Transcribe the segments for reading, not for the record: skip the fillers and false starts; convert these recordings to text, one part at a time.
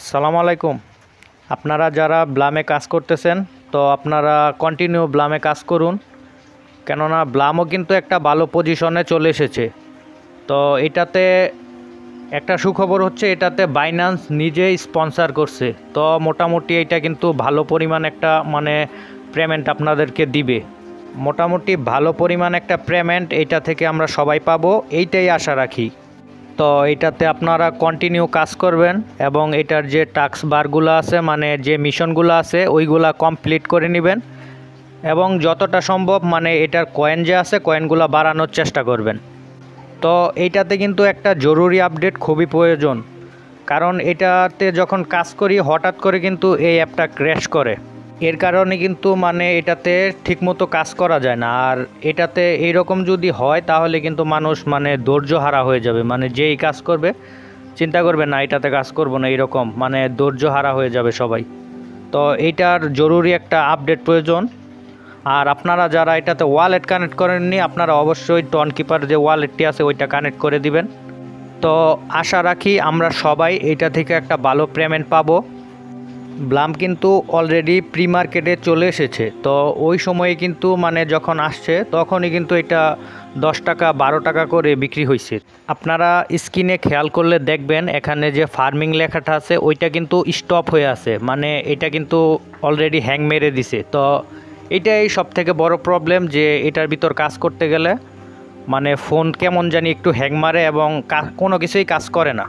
সালাম আলাইকুম। আপনারা যারা ব্লামে কাজ করতেছেন তো আপনারা কন্টিনিউ ব্লামে কাজ করুন, কেননা ব্লামও কিন্তু একটা ভালো পজিশনে চলে এসেছে। তো এটাতে একটা সুখবর হচ্ছে, এটাতে বাইন্যান্স নিজেই স্পন্সর করছে। তো মোটামুটি এটা কিন্তু ভালো পরিমাণ একটা পেমেন্ট আপনাদেরকে দিবে। মোটামুটি ভালো পরিমাণ একটা পেমেন্ট এটা থেকে আমরা সবাই পাবো, এইটাই আশা রাখি। তো এটাতে আপনারা কন্টিনিউ কাজ করবেন এবং এটার যে টাস্ক বারগুলো আছে, যে মিশনগুলো আছে ওইগুলা কমপ্লিট করে নেবেন এবং যতটা সম্ভব এটার কয়েন যে আছে কয়েনগুলো বাড়ানোর চেষ্টা করবেন। তো এইটাতে কিন্তু একটা জরুরি আপডেট খুবই প্রয়োজন, কারণ এটাতে যখন কাজ করি হঠাৎ করে কিন্তু এই অ্যাপটা ক্র্যাশ করে। এর কারণে কিন্তু এটাতে ঠিকমতো কাজ করা যায় না। আর এটাতে এইরকম যদি হয় তাহলে কিন্তু মানুষ ধৈর্য হারা হয়ে যাবে, যেই কাজ করবে চিন্তা করবে না এটাতে কাজ করব না, এইরকম ধৈর্য হারা হয়ে যাবে সবাই। তো এইটার জরুরি একটা আপডেট প্রয়োজন। আর আপনারা যারা এটাতে ওয়ালেট কানেক্ট করেননি আপনারা অবশ্যই টনকিপার যে ওয়ালেটটি আছে ওইটা কানেক্ট করে দিবেন। তো আশা রাখি আমরা সবাই এটা থেকে একটা ভালো পেমেন্ট পাবো। ব্লাম কিন্তু অলরেডি প্রি মার্কেটে চলে এসেছে। তো ওই সময়ে কিন্তু যখন আসছে তখনই কিন্তু এটা 10 টাকা 12 টাকা করে বিক্রি হয়েছে। আপনারা স্ক্রিনে খেয়াল করলে দেখবেন এখানে যে ফার্মিং লেখাটা আছে ওইটা কিন্তু স্টপ হয়ে আছে, এটা কিন্তু অলরেডি হ্যাং মেরে দিছে। তো এটাই সব থেকে বড় প্রবলেম, যে এটার ভিতর কাজ করতে গেলে ফোন কেমন জানি একটু হ্যাং মারে এবং কোনো কিছুই কাজ করে না।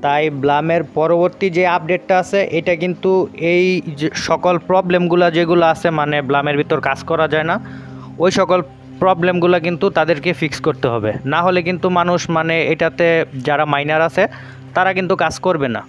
তাই ব্লামের পরবর্তী যে আপডেটটা আছে এটা কিন্তু এই যে সকল প্রবলেমগুলো যেগুলো আছে ব্লামের ভিতর কাজ করা যায় না, ওই সকল প্রবলেমগুলো কিন্তু তাদেরকে ফিক্স করতে হবে। না হলে কিন্তু মানুষ এটাতে যারা মাইনার আছে তারা কিন্তু কাজ করবে না।